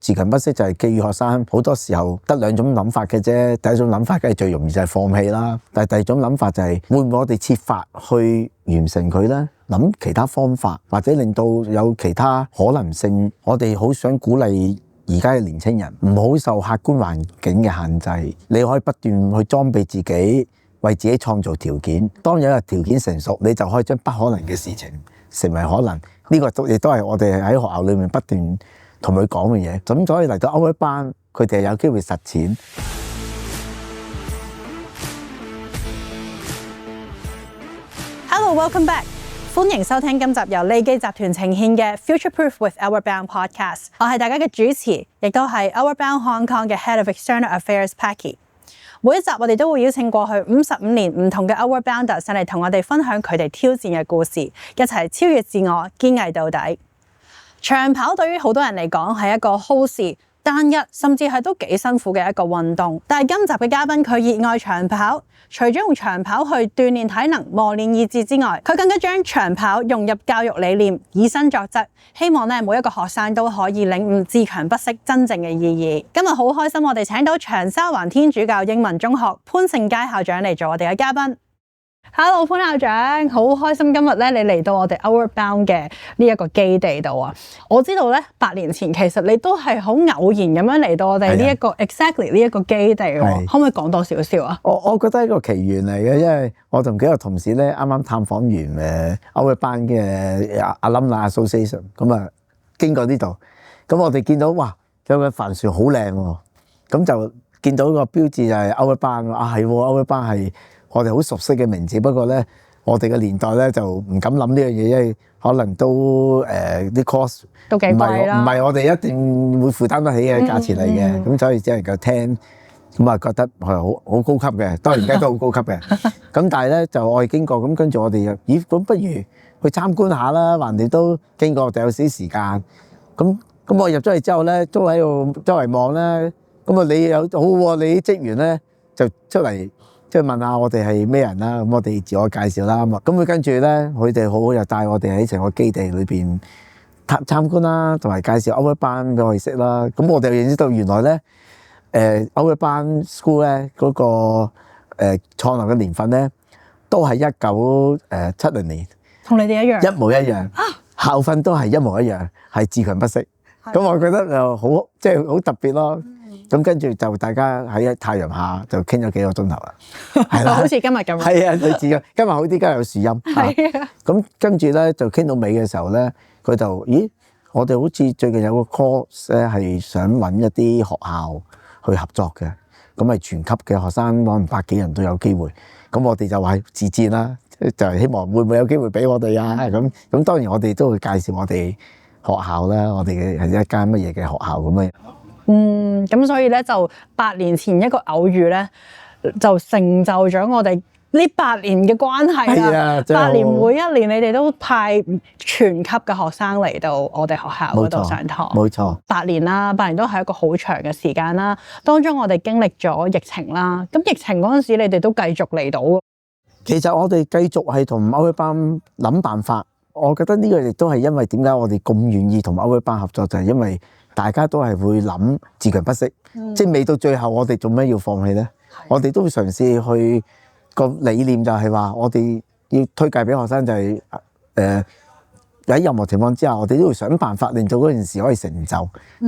自強不息就係寄予學生好多時候得兩種諗法嘅啫。第一種諗法梗係最容易就係放棄啦，但係第二種諗法就係會唔會我哋設法去完成佢呢？諗其他方法或者令到有其他可能性。我哋好想鼓勵而家嘅年青人唔好受客觀環境嘅限制，你可以不斷去裝備自己，為自己創造條件。當有一個條件成熟，你就可以將不可能嘅事情成為可能。呢個亦都係我哋喺學校裏面不斷同佢講嘅嘢，咁所以嚟到歐一班，佢哋有機會實踐。Hello, welcome back！ 歡迎收聽今集由利基集團呈獻嘅 Future Proof with Outward Bound Podcast。我係大家嘅主持，亦都係 Outward Bound Hong Kong 嘅 Head of External Affairs Paki。每一集我哋都會邀請過去55年唔同嘅 Outward Bounder 上嚟同我哋分享佢哋挑戰嘅故事，一齊超越自我，堅毅到底。長跑對於好多人嚟講係一個耗時、單一，甚至係都幾辛苦嘅一個運動。但係今集嘅嘉賓佢熱愛長跑，除咗用長跑去鍛鍊體能、磨練意志之外，佢更加將長跑融入教育理念，以身作則，希望每一個學生都可以領悟自強不息真正嘅意義。今日好開心，我哋請到長沙灣天主教英文中學潘聖佳校長嚟做我哋嘅嘉賓。Hello 潘校長，好開心今日你嚟到我哋 Outward Bound 嘅呢一個基地度啊！我知道8年前其實你都係好偶然咁樣嚟到我哋呢一個 exactly 呢一個基地喎，可唔可以講多少少啊？我覺得係一個奇緣嚟嘅，因為我同幾個同事咧啱啱探訪完Outward Bound嘅Alumni Association， 咁啊經過呢度，咁我哋見到哇有個帆船好靚喎，咁就見到個標誌就係 Outward Bound， 啊係 Outward Bound 係我哋好熟悉嘅名字，不過咧，我哋嘅年代咧就唔敢諗呢樣嘢，因為可能都啲 cost 都幾貴啦，唔係我哋一定會負擔得起嘅價錢嚟嘅，咁所以只能夠聽，咁啊覺得係好高級嘅，當然而家都好高級嘅。咁但係咧就我哋經過，咁跟住我哋又咦咁不如去參觀下啦，橫掂都經過，我哋有少少時間。咁我入咗去之後咧，都喺度周圍望啦。咁啊你有好喎，你啲職員咧就出嚟。即係問下我哋係咩人啦，咁我哋自我介紹啦，咁佢跟住咧，佢哋好好又帶我哋喺成個基地裏邊參觀啦，同埋介紹 Outward Bound俾我哋識啦。咁我哋又認識到原來咧，Outward Bound School 咧嗰個創立嘅年份咧，都係1970年，同你哋一樣，一模一樣，校訓都係一模一樣，係自強不息。咁我覺得就好，即係好特別咯。咁跟住就大家喺太陽下就傾咗幾個鐘頭啦，係啦，好似今日咁。係啊，類似嘅。今日好啲，今日有樹蔭。係啊。咁跟住咧就傾到尾嘅時候咧，佢就咦，我哋好似最近有個 course 咧係想揾一啲學校去合作嘅，咁係全級嘅學生可能100幾人都有機會。咁我哋就話自薦啦，就係希望會唔會有機會俾我哋啊？咁當然我哋都會介紹我哋學校啦，我哋嘅係一間乜嘢嘅學校咁樣。咁所以咧就8年前一個偶遇咧，就成就咗我哋呢8年嘅關係啦。8年每一年你哋都派全級嘅學生嚟到我哋學校嗰度上堂。冇錯，8年啦，8年都係一個好長嘅時間啦。當中我哋經歷咗疫情啦，咁疫情嗰陣時你哋都繼續嚟到。其實我哋繼續係同 Outward Bound諗辦法。我覺得呢個亦都係因為點解我哋咁願意同 Outward Bound合作，就係因為大家都係會諗自強不息，即係未到最後我哋做咩要放棄咧？我哋都會嘗試去個理念就係話，我哋要推介俾學生就係喺任何情況之下，我哋都會想辦法令到嗰件事可以成就，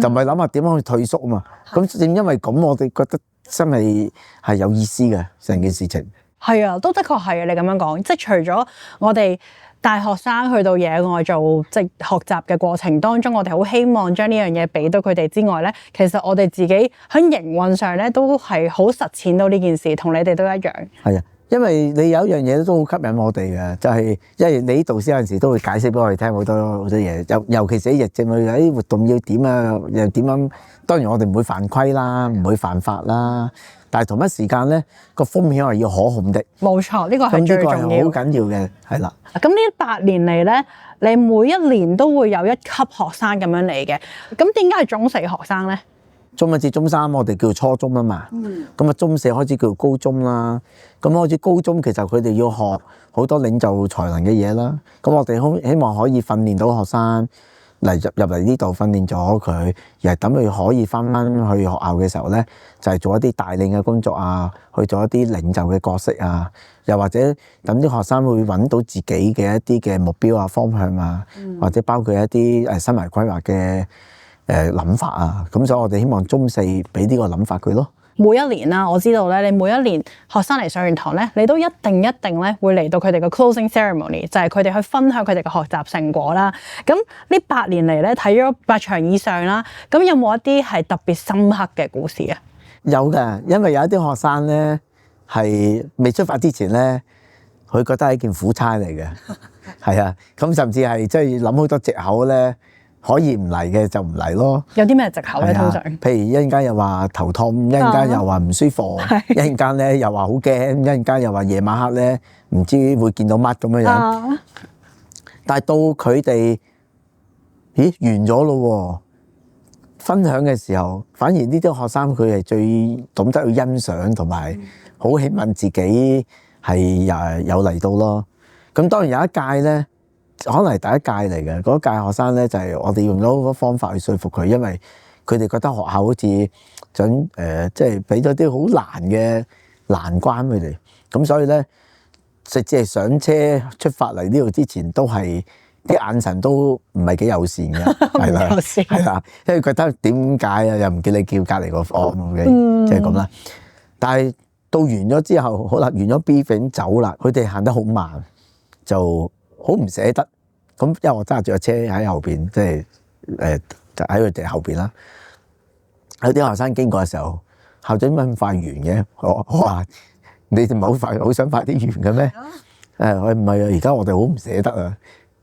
就唔係諗下點樣去退縮啊嘛。咁正因為咁，我哋覺得真係有意思嘅成件事情。係啊，都的確係啊！你咁樣講，即係除咗我哋帶學生去到野外做即係學習嘅過程當中，我哋好希望將呢樣嘢俾到佢哋之外咧，其實我哋自己喺營運上咧都係好實踐到呢件事，同你哋都一樣。係啊，因為你有一樣嘢都好吸引我哋嘅，就係因為你啲導師有陣時都會解釋俾我哋聽好多嘢，尤其是喺疫症裏邊啲活動要點啊，又點樣？當然我哋唔會犯規啦，唔會犯法啦。但係同一時間咧，個風險係要可控的。冇錯，呢個係最重要。咁呢個係好緊要嘅，係啦。咁呢8年嚟咧，你每一年都會有一級學生咁樣嚟嘅。咁點解係中4學生咧？中1至中3我哋叫初中啊嘛。咁啊中4開始叫高中啦。咁開始高中其實佢哋要學好多領袖才能嘅嘢啦。咁我哋希望可以訓練到學生嚟呢度訓練咗佢，而係等佢可以翻去學校嘅時候咧，就係做一啲帶領嘅工作啊，去做一啲領袖嘅角色啊，又或者等啲學生會揾到自己嘅一啲嘅目標啊、方向啊，或者包括一啲生涯規劃嘅諗法啊，咁所以我哋希望中四俾呢個諗法佢咯。每一年啦，我知道咧，你每一年學生嚟上完堂咧，你都一定咧會嚟到佢哋嘅 closing ceremony， 就係佢哋去分享佢哋嘅學習成果啦。咁呢8年嚟咧，睇咗8場以上啦，咁有冇一啲係特別深刻嘅故事啊？有嘅，因為有一啲學生咧係未出發之前咧，佢覺得係一件苦差嚟嘅，係啊，咁甚至係即係諗好多藉口咧。可以唔嚟嘅就唔嚟咯。有啲咩藉口咧？通常譬如一陣間又話頭痛，一陣間又話唔舒服，一陣間咧又話好驚，一陣間又話夜晚黑咧唔知會見到乜咁樣。但係到佢哋完咗咯，分享嘅時候，反而呢啲學生佢係最懂得去欣賞同埋好希望自己係有嚟到咯。咁當然有一屆咧。可能係第一屆嚟嘅，嗰屆學生咧就係我哋用咗好多方法去說服佢，因為佢哋覺得學校好似想即係俾咗啲好難嘅難關佢哋，咁所以咧直至係上車出發嚟呢度之前，都係啲眼神都唔係幾友善嘅，係啦，係啦，因為覺得點解啊，又唔叫你叫隔離個房嘅，即係咁啦。但係到完咗之後，好啦，完咗 briefing走啦，佢哋行得好慢，就好唔捨得，咁因為我揸住個車喺後邊，即係就喺佢哋後邊啦。有啲學生經過嘅時候，校長點解咁快完嘅？我話你哋唔係好快，好想快啲完嘅咩？我唔係啊，而家我哋好唔捨得啊。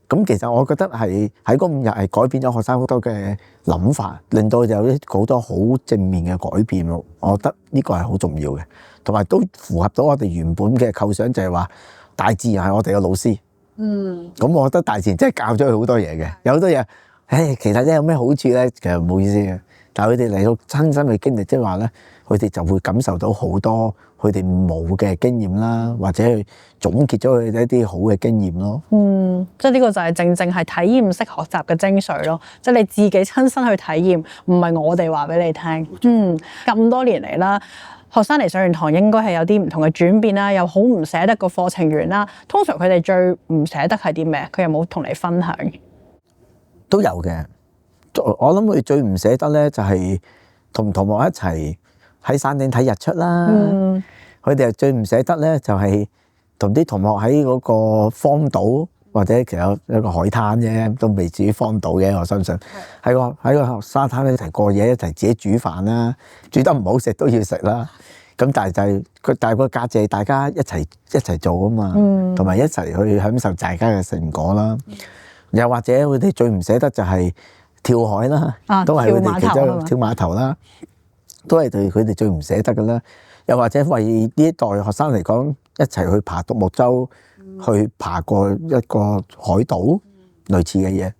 咁其實我覺得係喺嗰5日係改變咗學生好多嘅諗法，令到有好多好正面嘅改變咯。我覺得呢個係好重要嘅，同埋都符合到我哋原本嘅構想，就係話大自然係我哋嘅老師。咁我覺得大自然真係教咗佢好多嘢嘅，有好多嘢，其實咧有咩好處咧？其實冇意思嘅。但係佢哋嚟到親身去經歷，即係話咧，佢哋就會感受到好多佢哋冇嘅經驗啦，或者去總結咗佢哋一啲好嘅經驗咯。即係呢個就係正正係體驗式學習嘅精髓咯，即係你自己親身去體驗，唔係我哋話俾你聽。咁多年嚟啦。學生嚟上完堂應該係有啲唔同嘅轉變啦，又好唔捨得個課程完啦。通常佢哋最唔捨得係啲咩？佢有冇同你分享？都有嘅。我諗佢最唔捨得咧，就係同同學一齊喺山頂睇日出啦。佢哋最唔捨得咧，就係同啲同學喺嗰個荒島或者其實有一個海灘啫，都未至於荒島嘅。我相信喺個沙灘一齊過夜，一齊自己煮飯啦，煮得唔好食都要食啦。咁但係就係但係個價值係大家一齊做啊嘛，同埋一齊去享受大家嘅成果啦。又或者佢哋最唔捨得就係跳海啦，都係佢哋其中跳碼頭啦，都係對佢哋最唔捨得嘅啦。又或者為呢一代學生嚟講，一齊去爬獨木舟，去爬過一個海島，類似嘅嘢，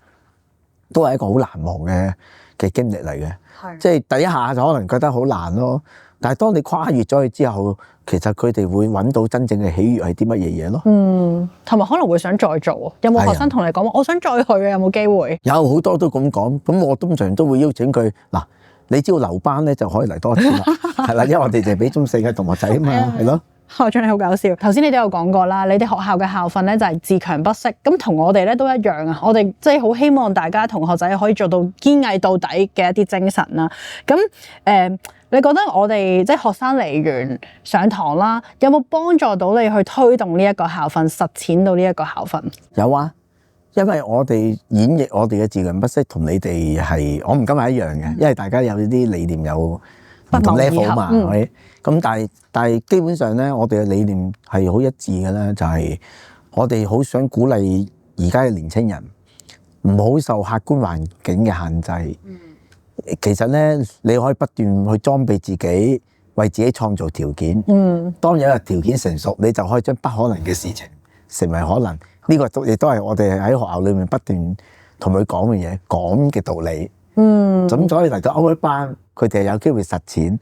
都係一個好難忘嘅經歷嚟嘅。即係第一下就可能覺得好難咯，但係當你跨越咗佢之後，其實佢哋會揾到真正嘅喜悅係啲乜嘢嘢咯。同埋可能會想再做。有冇學生同你講話我想再去啊？有冇機會？有好多都咁講，咁我通常都會邀請佢嗱，你只要留班咧就可以嚟多次啦，係啦，因為我哋就係俾中四嘅同學仔啊嘛，係咯。校長你好搞笑，頭先你都有講過啦，你哋學校嘅校訓咧就係自強不息，咁同我哋咧都一樣啊！我哋即係好希望大家同學仔可以做到堅毅到底嘅一啲精神啦。咁你覺得我哋即係學生嚟完上堂啦，有冇幫助到你去推動呢一個校訓，實踐到呢一個校訓？有啊，因為我哋演繹我哋嘅自強不息同你哋係，我唔敢話一樣嘅，因為大家有啲理念有唔同 level 嘛，係咪？咁但係基本上咧，我哋嘅理念係好一致嘅咧，就係我哋好想鼓勵而家嘅年青人唔好受客觀環境嘅限制。其實咧，你可以不斷去裝備自己，為自己創造條件。當有一個條件成熟，你就可以將不可能嘅事情成為可能。呢個亦都係我哋喺學校裏面不斷同佢講嘅嘢，講嘅道理。咁所以嚟到歐一班，佢哋有機會實踐。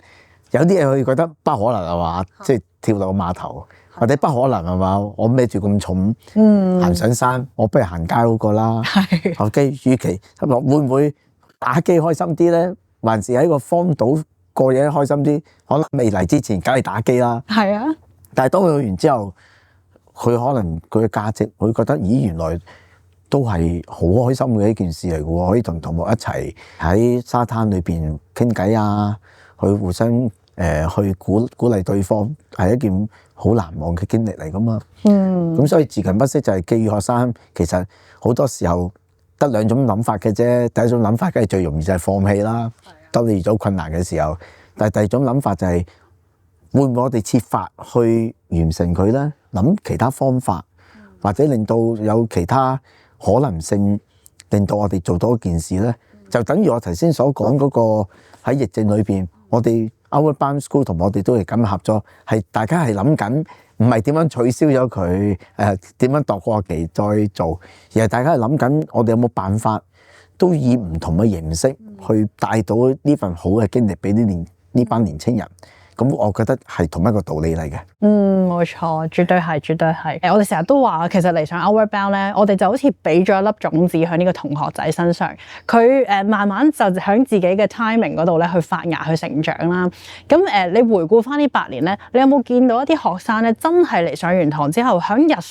有啲嘢佢覺得不可能係嘛，即係跳落個碼頭，或者不可能係嘛？我孭住咁重行上山，我不如行街好過啦。手機，與其會唔會打機開心啲咧？還是喺個荒島過夜開心啲？可能未嚟之前梗係打機啦。係啊，但係當佢去完之後，佢可能佢嘅價值，佢覺得咦原來都係好開心嘅一件事嚟嘅喎，可以同同學一齊喺沙灘裏邊傾偈啊，去互相去鼓勵對方，係一件好難忘嘅經歷嚟噶嘛。咁所以自強不息就係寄予學生，其實好多時候得兩種諗法嘅啫。第一種諗法梗係最容易就係放棄啦，當你遇到困難嘅時候。但係第二種諗法就係會唔會我哋設法去完成佢咧？諗其他方法，或者令到有其他可能性，令到我哋做多一件事咧，就等於我頭先所講嗰個喺疫症裏邊，我哋 Outward Bound School 同我哋都係咁合作，係大家係諗緊，唔係點樣取消咗佢，點樣度過期再做，而係大家係諗緊，我哋有冇辦法都以唔同嘅形式去帶到呢份好嘅經歷俾呢班年青人。咁我覺得係同一個道理嚟嘅。冇錯，絕對係，絕對係。我哋成日都話，其實嚟上 Outward Bound 咧，我哋就好似俾咗一粒種子喺呢個同學仔身上，佢慢慢就喺自己嘅 timing 嗰度咧去發芽去成長啦。咁你回顧翻呢8年咧，你有冇見到一啲學生咧真係嚟上完堂之後，喺日常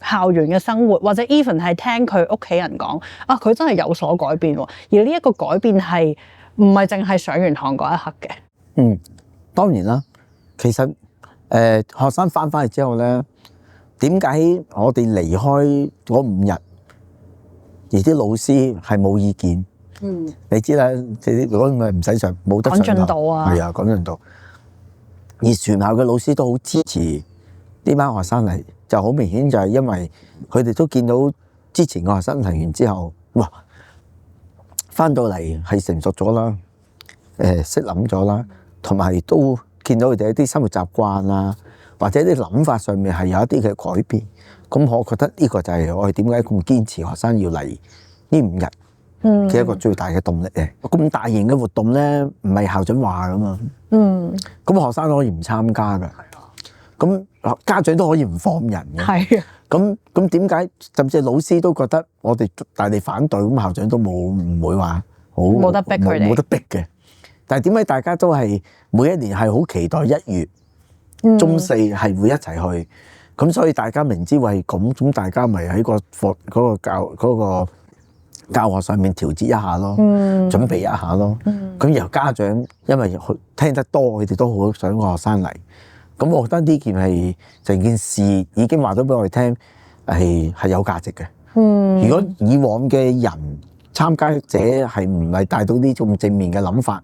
校園嘅生活，或者 even 係聽佢屋企人講啊，佢真係有所改變喎。而呢一個改變係唔係淨係上完堂嗰一刻嘅？當然啦，其實學生翻去之後咧，點解我哋離開嗰5日，而啲老師係冇意見？你知啦，如果唔使上，冇得上堂。趕進度啊！係啊，趕進度。而全校嘅老師都好支持呢班學生嚟，就好明顯就係因為佢哋都見到之前個學生嚟完之後，哇，翻到嚟係成熟咗啦，識諗咗啦。同埋都見到佢哋一啲生活習慣啊，或者啲諗法上面係有一啲嘅改變。咁我覺得呢個就係我哋點解咁堅持學生要嚟呢5日嘅一個最大嘅動力嘅。咁大型嘅活動咧，唔係校長話噶嘛。咁學生可以唔參加㗎。咁家長都可以唔放人嘅。係啊。咁點解甚至老師都覺得我哋大力反對，咁校長都唔會話好冇得逼佢哋，冇得逼嘅。但係點解大家都係每一年係好期待1月中4係會一齊去？咁所以大家明知為咁大家咪喺個教學上面調節一下咯，準備一下咯。咁然後家長因為聽得多，佢哋都好想個學生嚟。咁我覺得呢件係成件事已經話咗俾我哋聽係有價值嘅。如果以往嘅人參加者係唔係帶到呢種正面嘅諗法？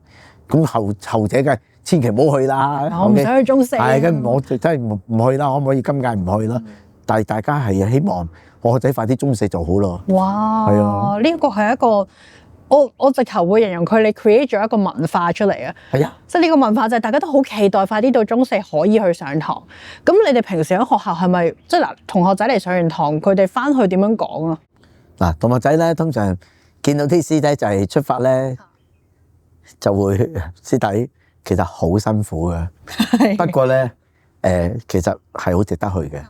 咁後者嘅千祈唔好去啦！我唔想去中4。係嘅，我真係唔去啦，可唔可以今屆唔去啦？但係大家係希望我個仔快啲中4就好咯。哇！係啊，呢個係一個我直頭會形容佢，你 create 咗一個文化出嚟啊！係啊，即係呢個文化就係大家都好期待快啲到中4可以去上堂。咁你哋平時喺學校係咪即係嗱同學仔嚟上完堂，佢哋翻去點樣講啊？嗱，同學仔咧通常見到啲師弟就係出發咧。就會師弟其實好辛苦嘅，不過咧其實係好值得去嘅。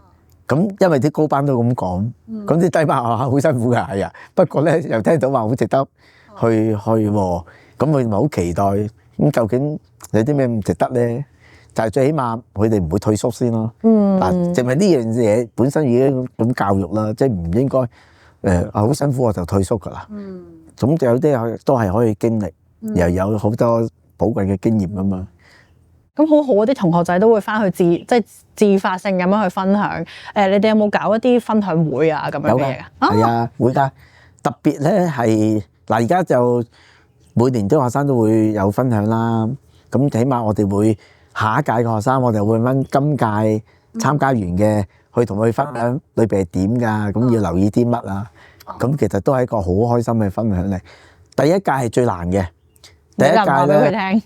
咁因為啲高班都咁講，咁啲低班學校好辛苦㗎，係啊。不過咧又聽到話好值得去喎，咁佢咪好期待。咁究竟有啲咩唔值得咧？就係最起碼佢哋唔會退縮先咯。嗱，淨係呢樣嘢本身已經咁教育啦，即係唔應該好辛苦我就退縮㗎啦。咁就有啲都係可以經歷。又有好多寶貴嘅經驗啊嘛，咁好好啊！啲同學仔都會翻去自發性咁樣去分享。你哋有冇搞一啲分享會啊咁樣嘅嘢啊？係啊，會㗎。特別咧係嗱，而家就每年啲學生都會有分享啦。咁起碼我哋會下一屆嘅學生，我哋會問今屆參加完嘅去同佢分享裏邊係點㗎？咁要留意啲乜啊？咁其實都係一個好開心嘅分享嚟。第一屆係最難嘅。第一屆咧，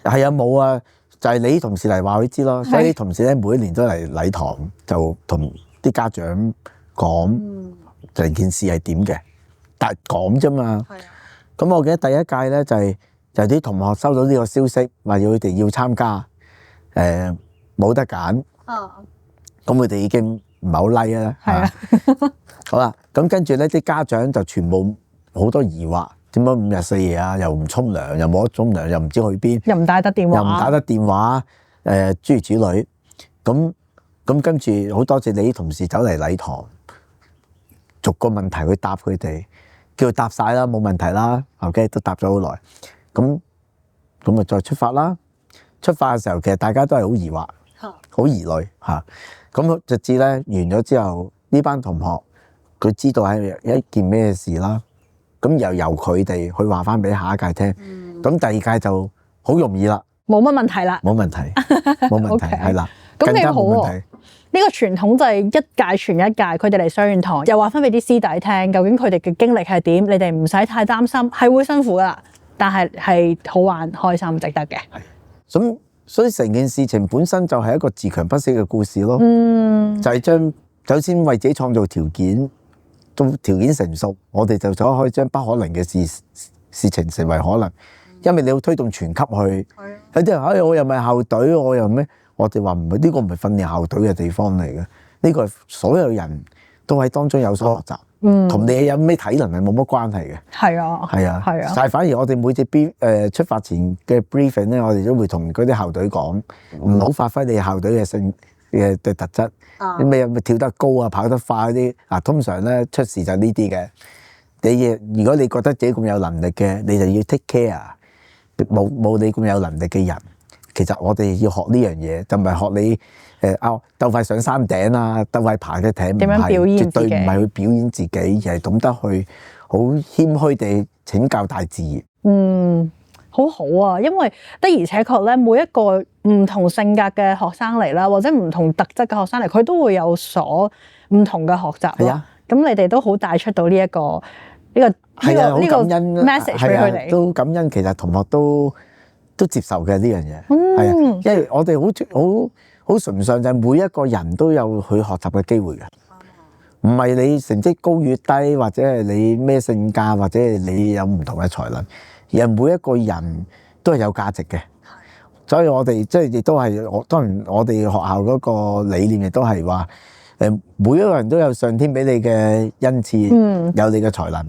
係啊冇啊，就係你啲同事嚟話佢知咯。所以啲同事咧每一年都嚟禮堂，就同啲家長講成件事係點嘅，但係講啫嘛。咁我記得第一屆咧就係啲同學收到呢個消息，話要佢哋要參加，冇得揀。咁佢哋已經唔係好 like 啦。係啊，好啦，咁跟住咧啲家長就全部好多疑惑，點解5日4夜啊？又唔沖涼，又冇得沖涼，又唔知去邊，又唔帶得電話，又唔打得電話，諸如此類。咁跟住好多謝你啲同事走嚟禮堂，逐個問題去答佢哋，叫佢答晒啦，冇問題啦。OK，都答咗好耐。咁咪再出發啦。出發嘅時候，其實大家都係好疑惑，好疑慮嚇。咁直至咧完咗之後，呢班同學佢知道係一件咩事啦。咁又由佢哋去話翻俾下一屆聽。咁第二屆就好容易啦，冇乜問題啦，冇問題，冇問題，係啦，咁幾好喎。冇問題。呢個傳統就係一屆傳一屆，佢哋嚟上完堂，又話翻俾啲師弟聽，究竟佢哋嘅經歷係點？你哋唔使太擔心，係會辛苦噶，但係好玩、開心、值得嘅。咁所以成件事情本身就係一個自強不息嘅故事咯。就係將首先為自己創造條件，到條件成熟，我哋就可以將不可能嘅事情成為可能。因為你要推動全級去，有啲人我又唔係校隊，我又咩？我哋話唔係，呢個唔係訓練校隊嘅地方嚟嘅，呢個係所有人都喺當中有所學習，同你有咩體能係冇乜關係嘅。係啊，但係反而我哋每隻出發前嘅 briefing 咧，我哋都會同嗰啲校隊講，唔好發揮你校隊嘅特質，咩跳得高啊、跑得快嗰啲啊，通常咧出事就呢啲嘅。如果你覺得自己咁有能力嘅，你就要 take care 冇你咁有能力嘅人。其實我哋要學呢樣嘢，就唔係學你鬥快上山頂啊，鬥快爬嘅艇，點樣表演自己？絕對唔係去表演自己，而係懂得去好謙虛地請教大自然。好好啊，因為的而且確咧，每一個唔同性格嘅學生嚟啦，或者唔同特質嘅學生嚟，佢都會有所唔同嘅學習咯。咁你哋都好帶出到呢個 message 俾佢哋，都感恩。其實同學都接受嘅呢樣嘢，係啊，因為我哋好崇尚就係每一個人都有去學習嘅機會嘅，唔係你成績高與低，或者係你咩性格，或者係你有唔同嘅才能，而係每一個人都係有價值嘅。所以我哋即係亦都係，當然我哋學校嗰個理念亦都係話，每一個人都有上天俾你嘅恩賜，有你嘅才能。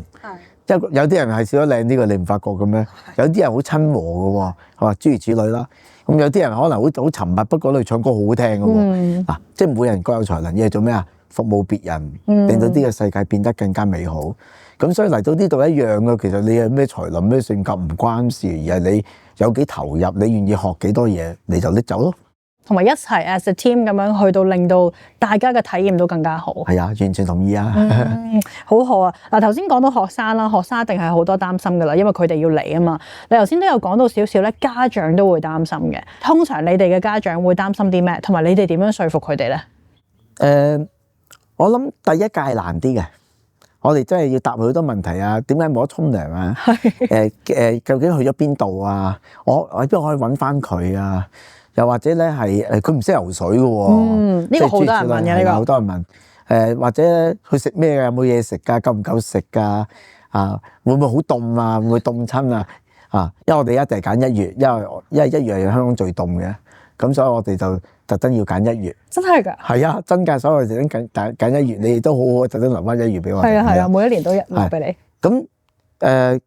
有啲人係笑得靚啲嘅，你唔發覺嘅咩？有啲人好親和嘅喎，係嘛？諸如此類啦。咁有啲人可能好沉默，不過佢唱歌好好聽嘅喎。嗱，即係每人各有才能，嘢做咩啊？服務別人，令到呢個世界變得更加美好。咁所以嚟到呢度一樣嘅，其實你有咩才能、咩性格唔關事，而係你有幾投入，你願意學幾多嘢，你就拎走咯。同埋一齊 as a team 咁樣去到令到大家嘅體驗都更加好。係啊，完全同意啊。好好啊！嗱，頭先講到學生啦，學生一定係好多擔心噶啦，因為佢哋要嚟啊嘛。你頭先都有講到少少咧，家長都會擔心嘅。通常你哋嘅家長會擔心啲咩？同埋你哋點樣說服佢哋咧？我諗第一屆係難啲嘅，我哋真係要答佢好多問題啊！點解冇得沖涼啊？究竟去咗邊度啊？我喺邊度可以揾翻佢啊？又或者咧係佢唔識游水嘅喎，呢個好多人問嘅，呢個好多人問。或者去食咩㗎？有冇嘢食㗎？夠唔夠食㗎？會唔會好凍啊？會唔會凍親啊？因為我哋一定係揀1月，因為1月係香港最凍嘅，咁所以我哋就特登要揀1月。真係㗎？係啊，真㗎，所以我哋特登揀1月，你哋都好好特登留翻1月俾我哋。係啊，每一年都留俾你。咁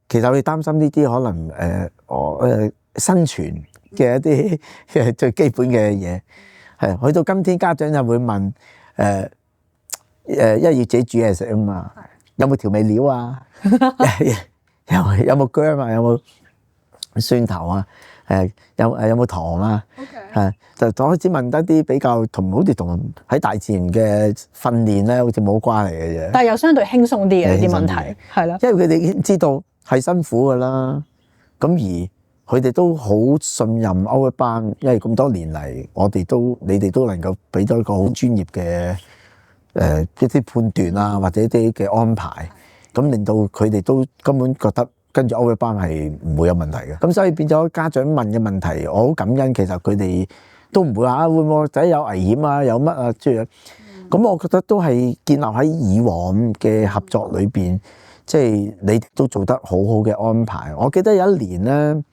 其實我哋擔心呢啲可能生存嘅一啲最基本嘅嘢，係去到今天家長就會問因為要自己煮嘢食啊嘛，有冇調味料啊？有冇薑啊？有冇蒜頭啊？有冇糖啊？就開始問得啲比較好似同喺大自然嘅訓練咧，好似冇關係嘅嘢。但係又相對輕鬆啲嘅啲問題，係咯。因為佢哋已經知道係辛苦㗎啦，咁而佢哋都好信任歐一班，因為咁多年嚟，你哋都能夠俾到一個好專業嘅一啲判斷啊，或者一啲嘅安排，咁令到佢哋都根本覺得跟住歐一班係唔會有問題嘅。咁所以變咗家長問嘅問題，我好感恩。其實佢哋都唔會話會唔會個仔有危險啊，有乜啊之類。咁我覺得都係建立喺以往嘅合作裏邊，即係你都做得好好嘅安排。我記得有一年咧，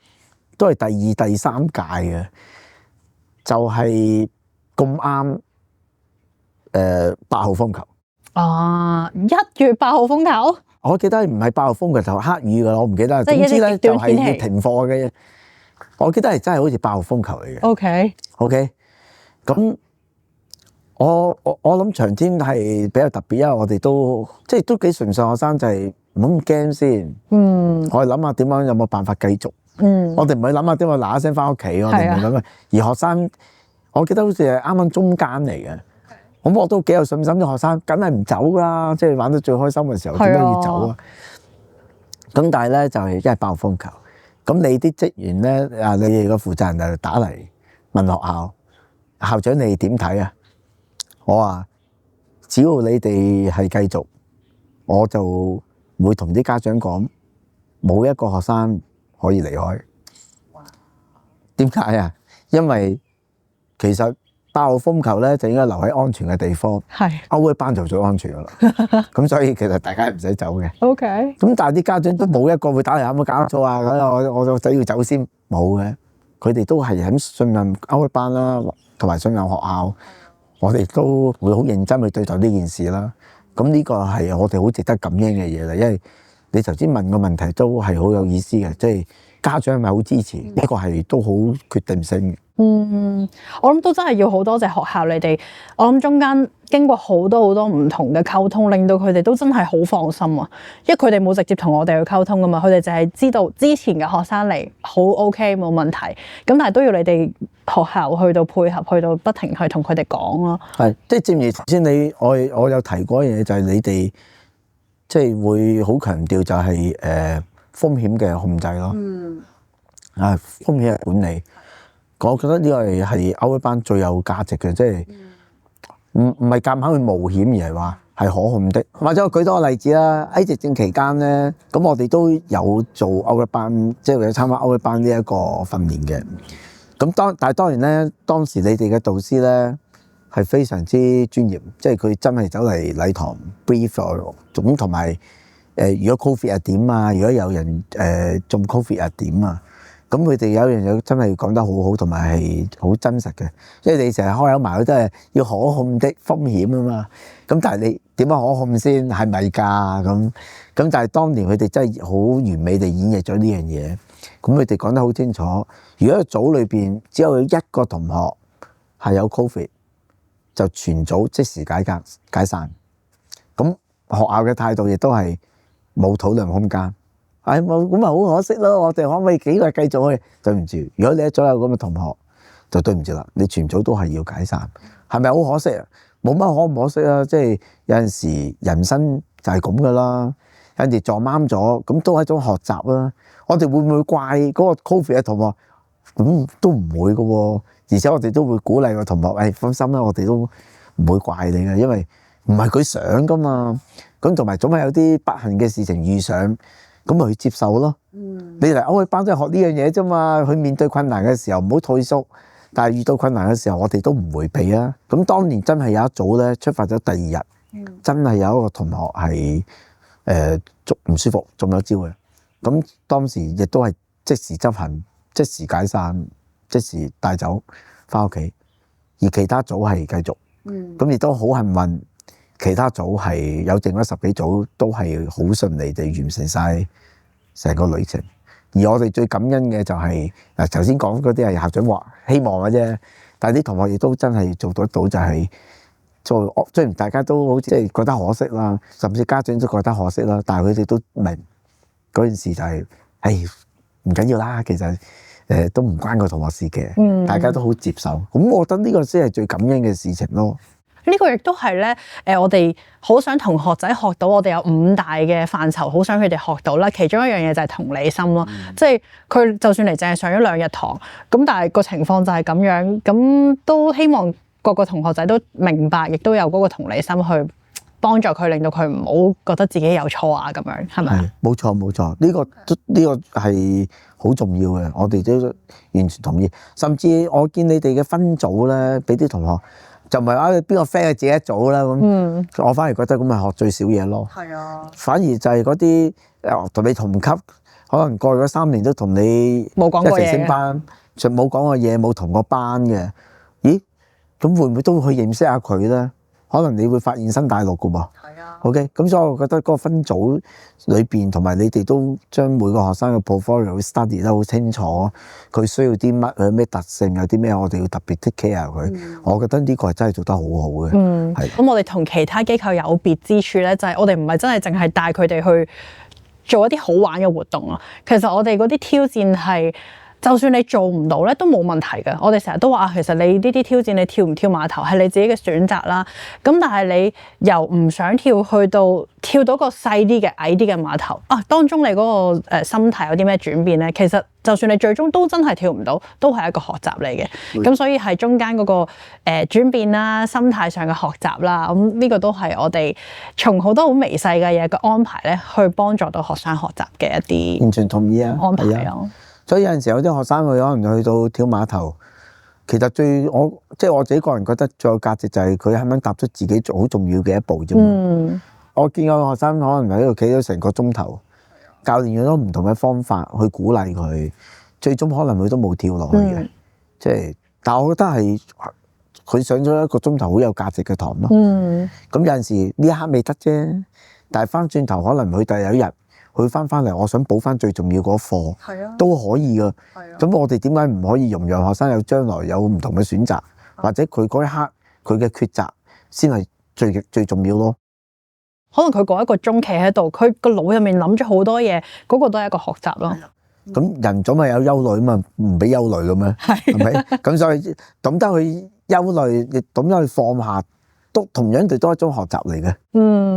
都係第2、第3屆嘅，就係咁啱8號風球。啊！1月8號風球，我記得唔係8號風球就黑雨㗎啦，我唔記得。即係一啲總之咧極就係端天氣要停課嘅。我記得係真係好似8號風球嚟嘅。 OK， OK，咁我諗長天係比較特別，因為我哋都即係都幾純粹學生，就係唔好咁驚先。我哋諗下點樣有冇辦法繼續。我哋唔係諗下點樣嗱一聲翻屋企，我哋唔係諗啊。而學生，我記得好似係啱啱中間嚟嘅。咁我都幾有信心，啲學生梗係唔走啦，即係玩得最開心嘅時候，點解要走啊？咁但係咧就係因為8號風球，咁你啲職員咧你哋個負責人就打嚟問學校校長你哋點睇啊？我話只要你哋係繼續，我就會同啲家長講，冇一個學生可以離開。點解啊？因為其實8號風球咧就應該留喺安全嘅地方，歐一班就最安全噶啦。咁所以其實大家唔使走嘅。OK。咁但係啲家長都冇一個會打嚟，有冇搞錯啊？我個仔要走先，冇嘅。佢哋都係很信任歐一班啦，同埋信任學校。我哋都會好認真去對待呢件事啦。咁呢個係我哋好值得感恩嘅嘢啦，因為你頭先問個問題都係好有意思嘅，即係家長係咪好支持？呢個係都好決定性嘅。我諗都真係要好多謝學校你哋。我諗中間經過好多唔同嘅溝通，令到佢哋都真係好放心啊。因為佢哋冇直接同我哋去溝通噶嘛，佢哋就係知道之前嘅學生嚟好 OK 冇問題。咁但係都要你哋學校去到配合，去到不停去同佢哋講咯。係，即係正如頭先我有提過一樣嘢，就係你哋即係會好強調就係風險嘅控制咯。風險嘅管理。我覺得呢個係歐一班最有價值嘅，即係唔係夾硬去冒險，而係話係可控的。或者我舉多個例子啦，喺疫症期間咧，咁我哋都有做歐一班，即係有參加歐一班呢一個訓練嘅。咁但係當然咧，當時你哋嘅導師咧係非常之專業，即係佢真係走嚟禮堂 brief 咁，同埋如果 COVID 係點啊，如果有人中 COVID 係點啊。咁佢哋有一樣嘢真係講得好好，同埋係好真實嘅，因為你成日開口埋口都係要可控的風險啊嘛。咁但係你點樣可控先係咪㗎？咁但係當年佢哋真係好完美地演繹咗呢樣嘢。咁佢哋講得好清楚，如果個組裏邊只有一個同學係有 COVID，就全組即時解散。咁學校嘅態度亦都係冇討論空間。冇咁咪好可惜咯！我哋可唔可以幾個繼續去？對唔住，如果你一組有咁嘅同學，就對唔住啦，你全組都係要解散，係咪好可惜啊？冇乜可唔可惜啊！即係有陣時人生就係咁噶啦，有陣時撞啱咗，咁都係一種學習啦。我哋會唔會怪嗰個 COVID 嘅同學？咁都唔會噶喎，而且我哋都會鼓勵個同學，放心啦，我哋都唔會怪你嘅，因為唔係佢想噶嘛。咁同埋總係有啲不幸嘅事情遇上。咁咪去接受咯。你嚟歐一班都係學呢樣嘢啫嘛。去面對困難嘅時候唔好退縮，但係遇到困難嘅時候，我哋都唔迴避啊。咁當年真係有一組咧出發咗第二日，真係有一個同學係唔舒服，中咗招嘅。咁當時亦都係即時執行、即時解散、即時帶走翻屋企，而其他組係繼續。咁亦都好幸運。其他組係有剩咗10幾組，都係好順利地完成晒成個旅程。而我哋最感恩嘅就係頭先講嗰啲係校長話希望嘅啫，但係啲同學亦都真係做得到，就係做雖然大家都好似即係覺得可惜啦，甚至家長都覺得可惜啦，但係佢哋都明嗰件事就係唔緊要啦。其實都唔關個同學事嘅，大家都好接受。咁我覺得呢個先係最感恩嘅事情咯。呢個亦都係咧，我哋好想同學仔學到，我哋有5大嘅範疇，好想佢哋學到啦。其中一樣嘢就係同理心咯，即係佢就算嚟淨係上咗2日堂，咁但係個情況就係咁樣，咁都希望個個同學仔都明白，亦都有嗰個同理心去幫助佢，令到佢唔好覺得自己有錯啊，咁樣係咪？冇錯冇錯，呢個係好重要嘅，我哋都完全同意。甚至我見你哋嘅分組咧，俾啲同學。就唔係話邊個 friend 自己一組啦咁，我反而覺得咁咪學最少嘢咯。係啊，反而就係嗰啲同你同級，可能過咗3年都同你冇講過嘢，一齊升班，就冇講過嘢，冇同過班嘅。咦？咁會唔會都去認識下佢咧？可能你會發現新大陸噶噃。係啊。OK， 咁所以我覺得嗰個分組裏邊，同埋你哋都將每個學生嘅 portfolio study 得好清楚，佢需要啲乜，佢咩特性，有啲咩我哋要特別 take care 佢。我覺得呢個係真係做得好好嘅。係。咁我哋同其他機構有別之處咧，就係我哋唔係真係淨係帶佢哋去做一啲好玩嘅活動啊。其實我哋嗰啲挑戰係，就算你做唔到咧，都冇問題嘅。我哋成日都話啊，其實你呢啲挑戰，你跳唔跳碼頭係你自己嘅選擇啦。咁但係你由唔想跳去到跳到個細啲嘅矮啲嘅碼頭啊，當中你嗰個心態有啲咩轉變咧？其實就算你最終都真係跳唔到，都係一個學習嚟嘅。咁所以係中間嗰個轉變啦，心態上嘅學習啦，咁呢個都係我哋從好多好微細嘅嘢嘅安排咧，去幫助到學生學習嘅一啲完全同意啊，安排咯。所以有陣時有啲學生佢可能去到跳碼頭，其實我自己個人覺得最有價值就係佢肯唔肯踏出自己好重要嘅一步啫嘛。我見有學生可能喺度企咗成個鐘頭，教練用咗唔同嘅方法去鼓勵佢，最終可能佢都冇跳落去嘅。但係我覺得係佢上咗一個鐘頭好有價值嘅堂咯。咁有陣時呢一刻未得啫，但係翻轉頭可能佢第有一日。佢翻嚟，我想補翻最重要嗰課，都可以噶。咁我哋點解唔可以容讓學生有將來有唔同嘅選擇，或者佢嗰一刻佢嘅抉擇先係最重要咯？可能佢嗰一個鐘企喺度，佢個腦入面諗咗好多嘢，嗰個都係一個學習咯。咁人總係有憂慮啊嘛，唔俾憂慮嘅咩？係咪？咁所以懂得去憂慮，亦懂得去放下。都同樣地都係一種學習嚟嘅。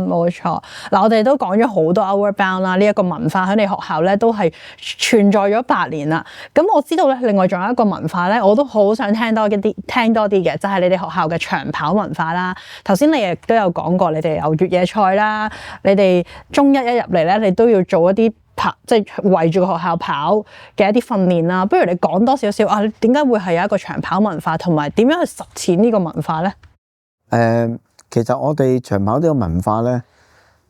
冇錯。嗱，我哋都講咗好多 Outward Bound 啦，呢一個文化喺你學校咧都係存在咗8年啦。咁我知道咧，另外仲有一個文化咧，我都好想聽多啲嘅，就係你哋學校嘅長跑文化啦。頭先你亦都有講過，你哋有越野賽啦，你哋中一入嚟咧，你都要做一啲即係圍住個學校跑嘅一啲訓練啦。不如你講多少少啊？點解會係有一個長跑文化，同埋點樣去實踐呢個文化咧？其實我哋長跑呢個文化咧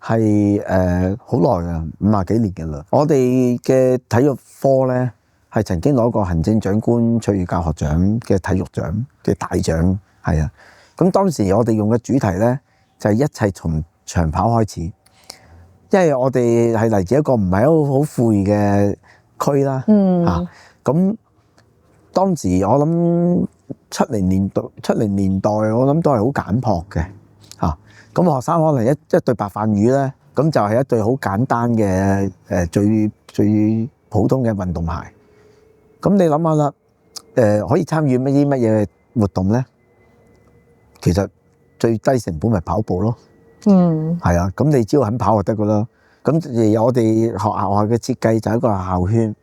係好耐啊，50幾年嘅啦。我哋嘅體育科咧係曾經攞過行政長官卓越教學獎嘅體育獎嘅大獎，係啊。咁當時我哋用嘅主題咧就係一切從長跑開始，因為我哋係嚟自一個唔係一個好富裕嘅區啦。咁當時我諗70年代我諗都係好簡樸嘅嚇。咁學生可能一對白飯魚咧，咁就係一對好簡單嘅最普通嘅運動鞋。咁你諗下啦，可以參與乜嘢活動咧？其實最低成本咪跑步咯。係啊，咁你只要肯跑就得噶啦。咁而我哋學校嘅設計就係一個校圈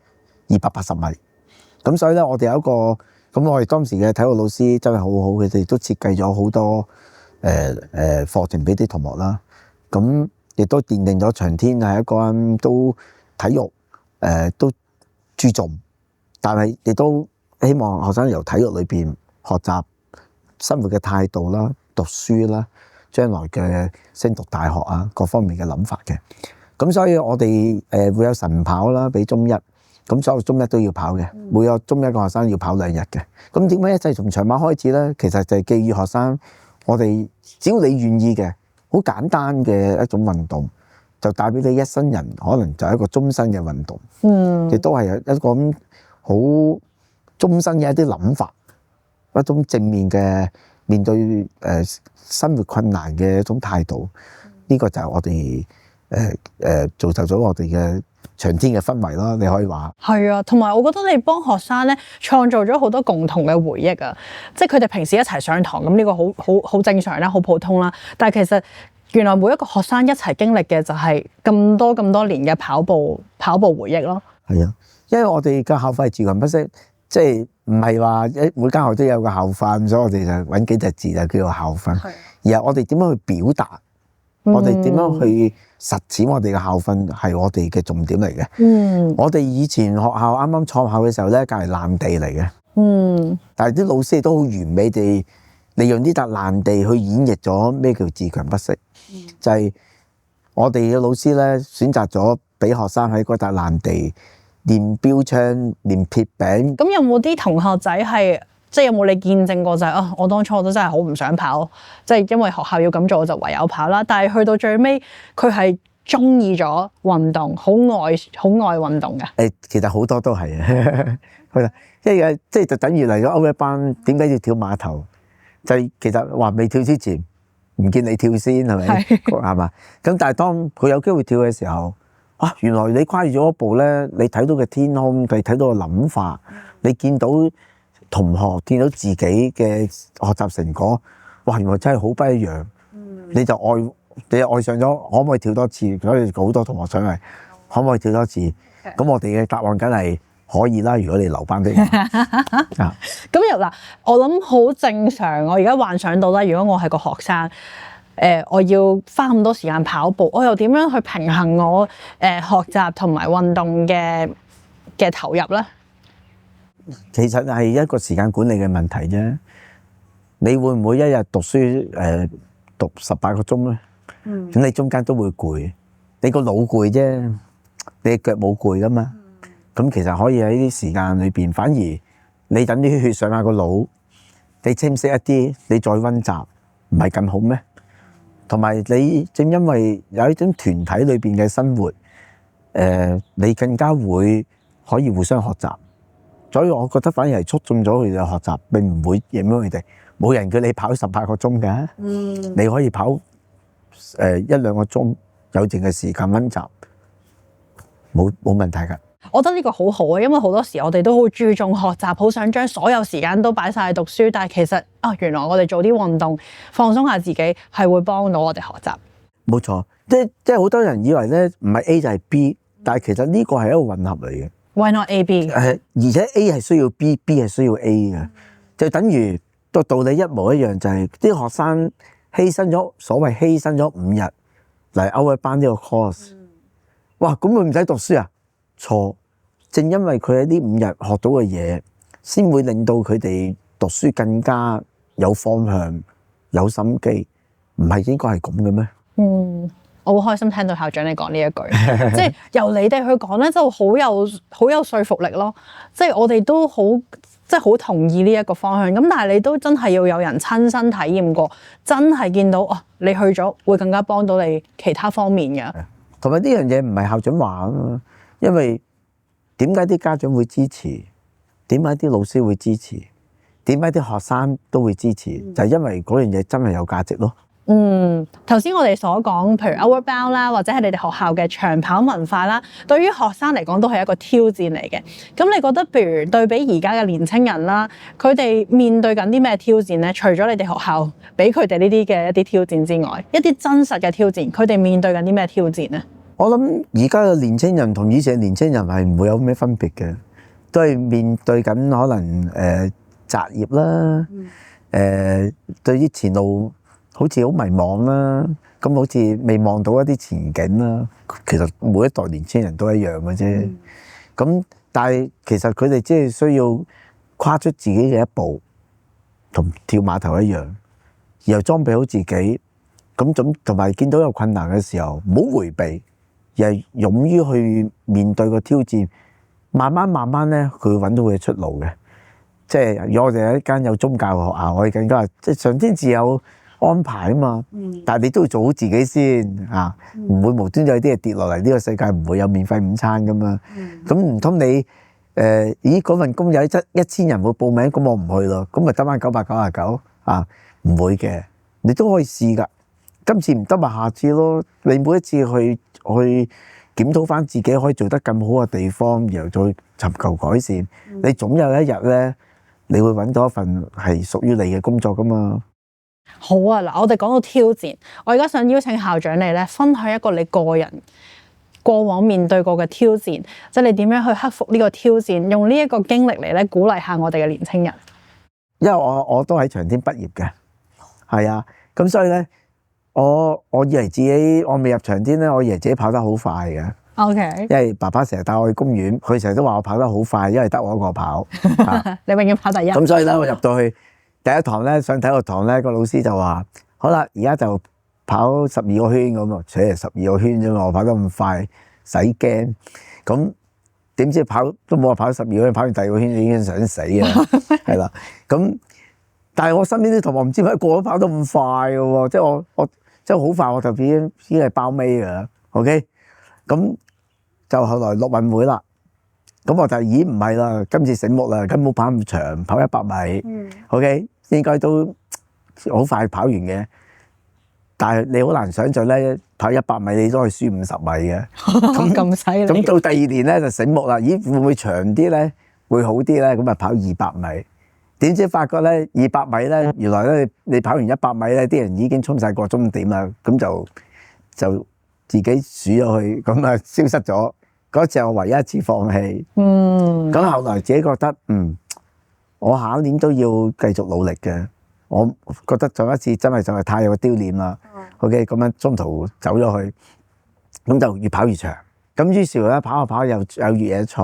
280米。咁所以咧，我哋有一個咁，我哋當時嘅體育老師真係好好，佢哋都設計咗好多課程俾啲同學啦。咁亦都奠定咗長天係一個人都體育都注重，但係亦都希望學生由體育裏邊學習生活嘅態度啦、讀書啦、將來嘅升讀大學啊各方面嘅諗法嘅。咁所以我哋會有晨跑啦，俾中一。咁所有中一都要跑嘅，每個中一個學生要跑2日嘅。咁點解一切從長跑開始咧？其實就係寄予學生，我哋只要你願意嘅，好簡單嘅一種運動，就帶俾你一生人，可能就係一個終身嘅運動。亦都係一個咁好終身嘅一啲諗法，一種正面嘅面對生活困難嘅一種態度。呢個就係我哋造就咗我哋嘅長天嘅氛圍啦，你可以話係啊，同埋我覺得你幫學生咧創造咗好多共同嘅回憶啊！即係佢哋平時一齊上堂咁，呢個好正常啦，好普通啦。但係其實原來每一個學生一齊經歷嘅就係咁多年嘅跑步回憶咯。係啊，因為我哋嘅校訓係自強不息，即係唔係話每間學都有個校訓，所以我哋就揾幾隻字就叫做校訓。而係我哋點樣去表達，我哋點樣去實踐我哋嘅校訓係我哋嘅重點嚟嘅。我哋以前學校啱啱創校嘅時候咧，隔係爛地嚟嘅。但係啲老師都好完美地利用呢笪爛地去演繹咗咩叫自強不息。就係我哋嘅老師咧選擇咗俾學生喺嗰笪爛地練標槍、練撇餅。咁有冇啲同學仔係即係有冇你見證過就係、我當初我都真係好唔想跑，即係因為學校要咁做，我就唯有跑啦。但係去到最尾，佢係中意咗運動，好愛運動嘅。其實好多都係啊，係啦，即係就等於嚟咗歐一班，點解要跳碼頭？就係其實話未跳之前，唔見你跳先係咪？係嘛？咁但係當佢有機會跳嘅時候，哇！原來你跨越咗一步咧，你睇到嘅天空，你睇到嘅諗法，你見到同學，見到自己嘅學習成果，哇！原來真係好不一樣。你就愛上咗，可唔可以跳多次？所以好多同學想係，可唔可以跳多次？咁我哋嘅答案梗係可以啦。如果你留班俾我，咁又嗱，我諗好正常。我而家幻想到啦，如果我係個學生，我要花咁多時間跑步，我又點樣去平衡我學習同埋運動嘅投入咧？其實係一個時間管理嘅問題啫。你會唔會一日讀書讀18個鐘咧？咁你中間都會攰，你個腦攰啫，你嘅腳冇攰噶嘛。咁其實可以喺啲時間裏邊，反而你等啲血上下個腦，你清晰一啲，你再溫習，唔係更好咩？同埋你正因為有一種團體裏邊嘅生活，你更加會可以互相學習。所以我覺得反而係促進咗佢哋嘅學習，並唔會影響佢哋。冇人叫你跑18個鐘㗎，你可以跑1-2個鐘，有剩嘅時間溫習，冇問題㗎。我覺得呢個好好啊，因為好多時我哋都好注重學習，好想將所有時間都擺晒去讀書，但係其實原來我哋做啲運動，放鬆下自己，係會幫到我哋學習。冇錯，即係好多人以為咧，唔係 A 就係 B，但係其實呢個係一個混合嚟嘅。Why not A B？而且 A 係需要 B，B 係需要 A 嘅，就等於個道理一模一樣，就係啲學生犧牲咗5日嚟歐一班呢個 course。哇，咁佢唔使讀書啊？錯，正因為佢喺呢5日學到嘅嘢，先會令到佢哋讀書更加有方向、有心機。唔係應該係咁嘅咩？我好開心聽到校長你講呢一句，即係由你哋去講咧，就好有說服力咯。即係我哋都好同意呢一個方向。咁但係你都真係要有人親身體驗過，真係見到你去咗會更加幫到你其他方面嘅。同埋呢樣嘢唔係校長話啊嘛，因為點解啲家長會支持？點解啲老師會支持？點解啲學生都會支持？就係因為嗰樣嘢真係有價值咯。頭先我哋所講，譬如 Outward Bound 啦，或者係你哋學校嘅長跑文化啦，對於學生嚟講都係一個挑戰嚟嘅。咁你覺得，譬如對比而家嘅年青人啦，佢哋面對緊啲咩挑戰咧？除咗你哋學校俾佢哋呢啲嘅一啲挑戰之外，一啲真實嘅挑戰，佢哋面對緊啲咩挑戰咧？我諗而家嘅年青人同以前嘅年青人係唔會有咩分別嘅，都係面對緊可能擇業啦，對於前路好似好迷茫啦，咁好似未望到一啲前景啦。其實每一代年青人都一樣嘅啫。咁但係其實佢哋即係需要跨出自己嘅一步，同跳碼頭一樣，然後裝備好自己。咁同埋見到有困難嘅時候，唔好迴避，而係勇於去面對個挑戰。慢慢咧，佢會揾到佢嘅出路嘅。即係如果我哋係一間有宗教嘅學校，我哋更加即係上天自有安排啊嘛。但係你都要做好自己先啊，唔會無端有啲嘢跌落嚟。呢個世界唔會有免費午餐噶嘛。咁唔通你咦嗰份工有1000人會報名，咁我唔去咯，咁咪得返999啊？唔會嘅，你都可以試㗎。今次唔得咪下次咯。你每一次去檢討翻自己可以做得更好嘅地方，然後再尋求改善。你總有一日咧，你會揾到一份係屬於你嘅工作噶嘛。好啊，嗱，我哋講到挑戰，我而家想邀請校長你咧，分享一個你個人過往面對過嘅挑戰，即係你點樣去克服呢個挑戰，用呢一個經歷嚟咧鼓勵下我哋嘅年青人。因為我都喺長天畢業嘅，係啊，咁所以咧。我以為自己我未入長天咧，我以為自己跑得好快嘅。OK， 因為爸爸成日帶我去公園，佢成日都話我跑得好快，因為得我一個跑。你永遠跑第一。咁所以咧，我入到去第一堂咧，上體育堂咧，個老師就話：好啦，而家就跑12個圈咁啊，除係12個圈啫嘛，我跑得咁快，使驚。咁點知跑都冇話跑12個圈，跑完第二個圈已經想死啊，係啦。咁但係我身邊啲同學唔知點解個個都跑得咁快嘅喎，即係我即係好快我就已經係包尾㗎啦。OK，咁就後來陸運會啦。咁我就咦唔係啦，今次醒目啦，根本跑咁長，跑100米。OK， 應該都好快跑完嘅。但係你好難想像咧，跑100米你都可以輸50米嘅。咁犀利。咁到第二年咧就醒目啦，咦會唔會長啲咧？會好啲咧？咁啊跑200米。點知發覺咧200米咧，原來咧你跑完100米咧，啲人已經衝晒過終點啦，咁就自己數咗去，咁啊消失咗。嗰次係我唯一一次放棄。咁後來自己覺得我下一年都要繼續努力嘅。我覺得上一次真係就係太有丟臉啦。OK， 咁樣中途走咗去，咁就越跑越長。咁於是咧跑下跑又有越野賽，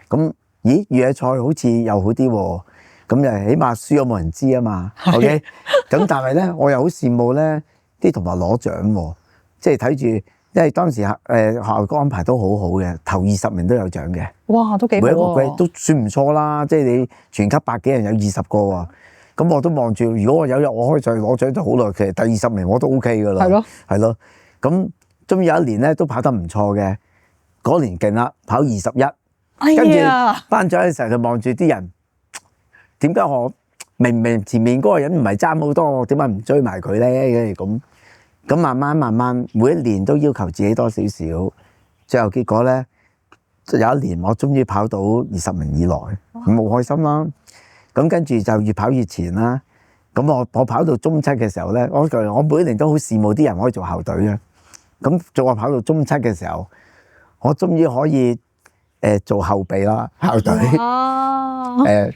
咁咦越野賽好似又好啲喎。咁就起碼輸咗冇人知啊嘛。OK， 咁但係咧我又好羨慕咧啲同學攞獎喎，即係睇住，因為當時學校嘅安排都好好嘅，頭20名都有獎嘅。哇，都幾好喎！每一個 grade 都算唔錯啦，即係你全級100幾人有20個喎。咁我都望住，如果我有日我可以再攞獎就好耐。其實第20名我都 OK 㗎啦。係咯。咁終於有一年咧都跑得唔錯嘅，嗰年勁啦，跑21。跟住頒獎嘅時候就望住啲人。點解我明明前面嗰個人唔係爭好多，我點解唔追埋佢咧？咁慢慢，每一年都要求自己多少少，最後結果咧，有一年我終於跑到20名以內，咁好開心啦。咁跟住就越跑越前啦。咁我跑到中7嘅時候咧，我每一年都好羨慕啲人可以做校隊嘅。咁做我跑到中7嘅時候，我終於可以做後備啦，校隊。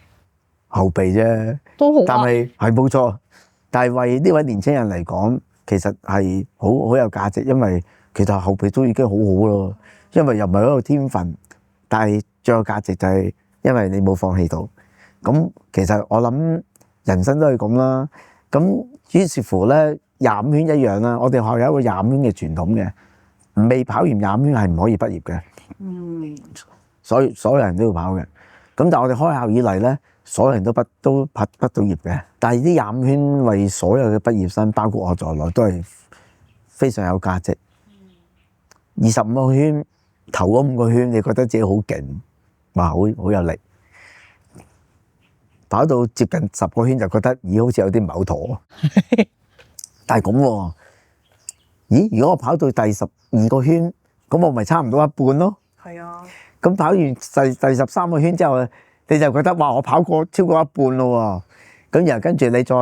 後備啫，都好，但係冇錯，但係為呢位年青人嚟講，其實係好有價值，因為其實後備都已經好好咯，因為又唔係一個天分，但係最有價值就係因為你冇放棄到。咁其實我諗人生都係咁啦。咁於是乎咧，25圈一樣啦。我哋學校有一個25圈嘅傳統嘅，未跑完25圈係唔可以畢業嘅。所有人都要跑嘅。咁但係我哋開校以嚟咧，所有人都畢到業嘅。但係啲25圈為所有嘅畢業生，包括我在內，都係非常有價值。25個圈，頭嗰5個圈，你覺得自己好勁，哇，好有力。跑到接近10個圈就覺得，咦，好似有啲唔係好妥。但係咁喎，咦？如果我跑到第12個圈，咁我咪差唔多一半咯。係啊。咁跑完第13個圈之後，你就覺得哇，我跑過超過一半咯喎。咁然後跟住你再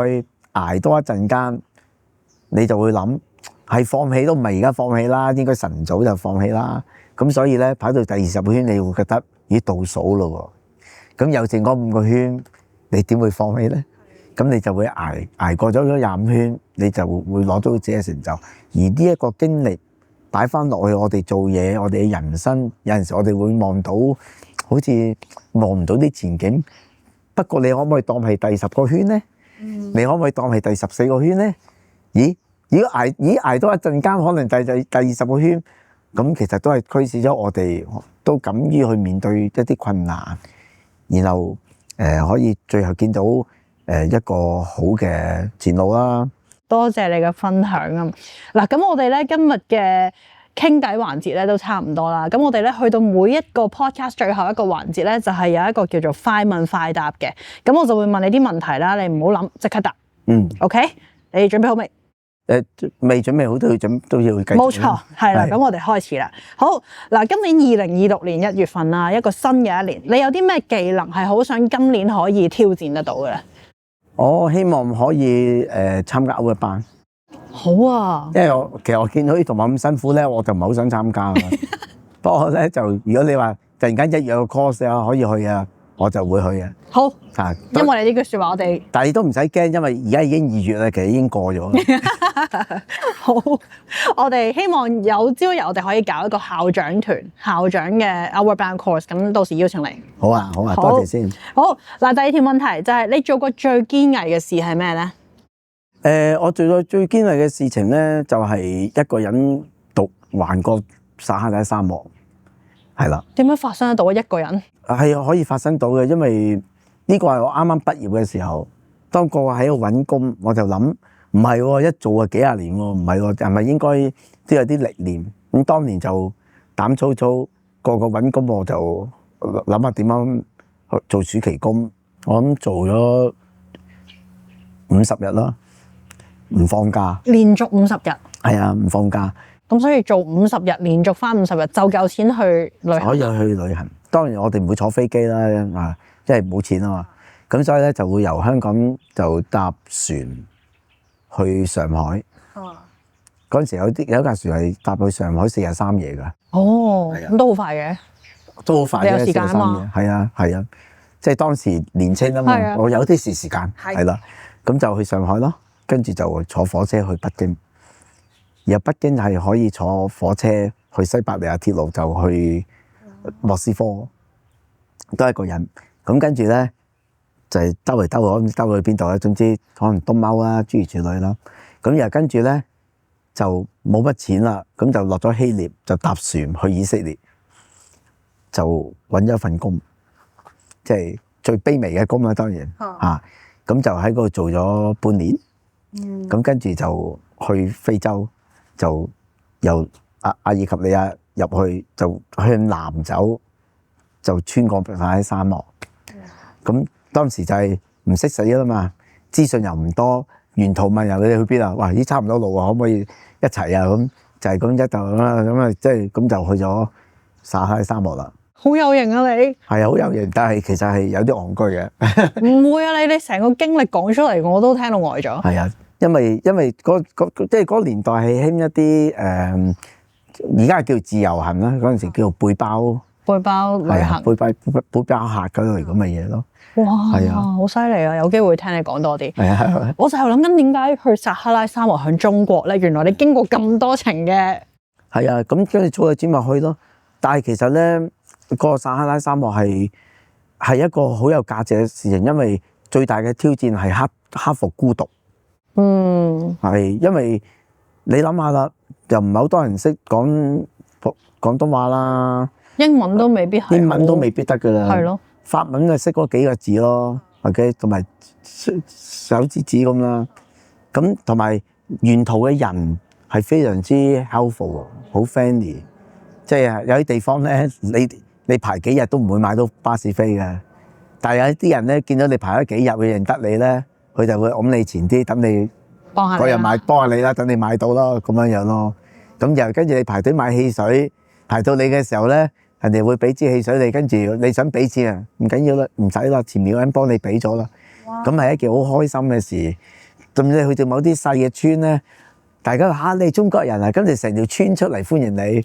捱多一陣間，你就會諗係放棄都唔係而家放棄啦，應該晨早就放棄啦。咁所以咧，跑到第20個圈，你會覺得咦，倒數咯喎。咁有剩嗰5個圈，你點會放棄咧？咁你就會捱過咗嗰25圈，你就會攞到自己嘅成就。而呢一個經歷擺翻落去我哋做嘢，我哋嘅人生，有陣時我哋會望到好似望唔到啲前景。不過你可唔可以當係第10個圈咧？你可唔可以當係第14個圈咧？咦？如果捱多一陣間，可能第20個圈，咁其實都係驅使咗我哋都敢於去面對一啲困難，然後可以最後見到一個好嘅前路啦。多謝你嘅分享啊！嗱，咁我哋咧今日嘅傾偈環節咧都差唔多啦。咁我哋咧去到每一個 podcast 最後一個環節咧，就係有一個叫做快問快答嘅。咁我就會問你啲問題啦，你唔好諗，即刻答。OK， 你準備好未？未準備好都要繼續。冇錯，係啦。咁我哋開始啦。好嗱，今年2026年1月份啦，一個新嘅一年，你有啲咩技能係好想今年可以挑戰得到嘅咧？我希望可以參加歐一班。好啊，因為其實我見到啲同學咁辛苦咧，我就唔係好想參加。不過咧就如果你話突然間一約個 course 啊可以去啊，我就會去啊。好，因為你呢句説話我哋，但係你都唔使驚，因為而家已經2月啦，其實已經過咗。好，我哋希望有朝一日我哋可以搞一個校長團、校長嘅 Outward Bound course，咁到時邀請你。好啊，多謝先。好嗱，第二條問題就係你做過最堅毅嘅事係咩咧？我做過最堅毅嘅事情咧，就係一個人橫過撒哈拉沙漠。係啦。點樣發生得到啊？一個人？係可以發生到嘅，因為呢個係我啱啱畢業嘅時候，當個個喺度揾工，我就諗唔係喎，一做啊幾廿年喎，唔係喎，係咪應該都有啲歷練？咁當年就膽粗粗，個個揾工，我就諗下點樣做暑期工。我諗做咗50日啦，唔放假。連續50日？係啊，唔放假。咁所以做50日，連續翻50日就夠錢去旅行。可以去旅行，當然我哋唔會坐飛機啦，啊，因為冇錢啊嘛。咁所以咧就會由香港就搭船去上海。嗰陣時有一架船係搭去上海4日3夜㗎。哦，係啊，咁都好快嘅。都好快嘅，你有時間啊嘛4日3夜。係啊係啊，即係當時年青啊嘛，係啊我有啲時間係係啦，咁就去上海咯，跟住就坐火車去北京。然後北京係可以坐火車去西伯利亞鐵路，就去莫斯科，都係一個人。咁跟住咧就係兜嚟兜去，兜去邊度咧？總之可能東歐啦，諸如此類啦。咁然後跟住咧就冇乜錢啦，咁就落咗希臘，就搭船去以色列，就揾咗一份工，即係最卑微嘅工啦，當然嚇。咁就喺嗰度做咗半年，咁跟住就去非洲。就由阿爾及利亞入去，就向南走，就穿過撒哈拉沙漠。咁當時就係唔識死啦嘛，資訊又唔多，沿途問人你哋去邊啊？哇！依差唔多路啊，可唔可以一齊啊？咁就係咁一就咁啊，即係咁就去咗撒哈拉沙漠啦。好有型啊你！係啊，好有型，但係其實係有啲戇居嘅。唔會啊，你成個經歷講出嚟，我都聽到呆咗。係啊。因為即係嗰個年代係興一啲而家叫自由行啦，嗰陣時叫做背包旅行，背包客嗰類咁嘅嘢咯。哇，係啊，好犀利啊！有機會聽你講多啲。係啊，我就係諗緊點解去撒哈拉沙漠響中國咧？原來你經過咁多程嘅。係啊，咁跟住早就轉咪去咯。但係其實咧，個撒哈拉沙漠係一個好有價值嘅事情，因為最大嘅挑戰係克服孤獨。係，因為你諗下啦，又唔係好多人識講廣東話啦，英文都未必得噶啦，係咯，法文就識嗰幾個字咯，OK，同埋手指指咁啦，咁同埋沿途嘅人係非常之 helpful，好 friendly，即係有啲地方咧，你排幾日都唔會買到巴士飛嘅，但係有啲人咧見到你排咗幾日，佢認得你咧。佢就會揞你前啲，等你嗰日幫下你啦，等你買到咯，咁樣樣咯。咁又跟住你排隊買汽水，排到你嘅時候咧，人哋會俾支汽水你，跟住你想俾錢啊，唔緊要啦，唔使啦，前面有人幫你俾咗啦。咁係一件好開心嘅事。甚至去到某啲細嘅村咧，大家話你係中國人啊，跟住成條村出嚟歡迎你。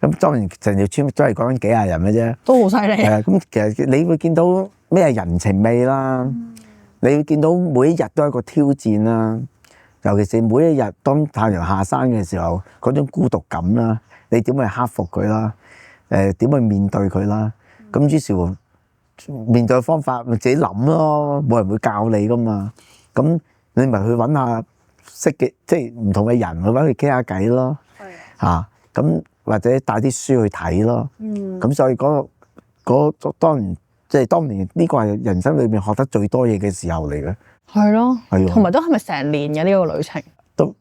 咁當然成條村都係講緊幾廿人嘅啫，都好犀利。係啊，咁其實你會見到咩係人情味啦。你會見到每一日都係一個挑戰啦，尤其是每一日當太陽下山嘅時候，嗰種孤獨感啦，你點去克服佢啦？點去面對佢啦？咁於是乎面對嘅方法咪自己諗咯，冇人會教你噶嘛。咁你咪去揾下識嘅，即係唔同嘅人去揾佢傾下偈咯。係咁或者帶啲書去睇咯。咁所以當然。即係當年呢個係人生裏面學得最多嘢嘅時候嚟嘅。係咯，係啊，同埋都係咪成年嘅呢個旅程？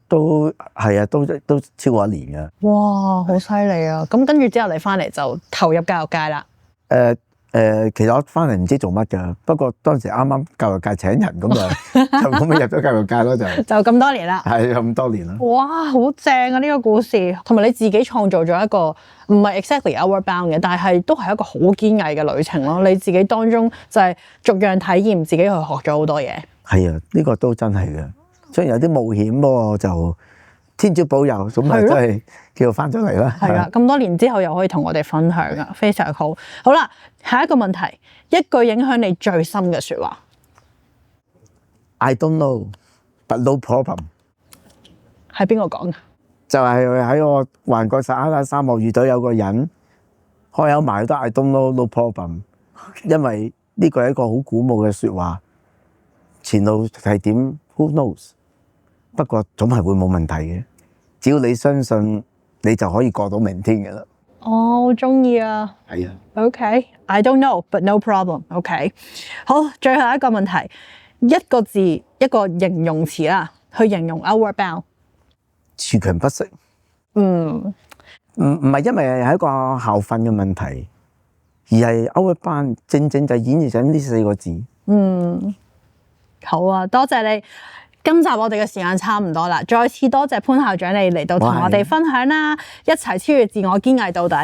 都係啊，都超過1年嘅。哇，好犀利啊！咁跟住之後你翻嚟就投入教育界啦。其實我翻嚟唔知做乜㗎，不過當時啱啱教育界請人咁就咁咪入咗教育界咯，就咁多年啦。係咁多年啦。哇，好正啊！呢個故事，同埋你自己創造咗一個唔係 exactly outward bound 嘅，但係都係一個好堅毅嘅旅程咯。你自己當中就係逐樣體驗，自己去學咗好多嘢。係啊，呢個都真係嘅，雖然有啲冒險喎，就天主保佑，咁咪真係叫做翻咗嚟啦。係啊，咁多年之後又可以同我哋分享啊，非常好。好啦，下一個問題，一句影響你最深嘅説話。I don't know, but no problem。係邊個講嘅？就係喺我環過撒哈拉沙漠遇到有個人開口埋都 I don't know, no problem。因為呢個係一個好鼓舞嘅説話，前路係點 ？Who knows？不過總係會冇問題嘅，只要你相信，你就可以過到明天嘅啦。我中意啊。係啊。OK，I don't know but no problem。OK， 好，最後一個問題，一個字一個形容詞啦，去形容 Outward Bound。自強不息。唔係因為係一個校訓嘅問題，而係 Outward Bound正就演繹緊呢4個字。好啊，多謝你。今集我哋嘅時間差唔多啦，再次多謝潘校長你嚟到同我哋分享啦，一齊超越自我，堅毅到底。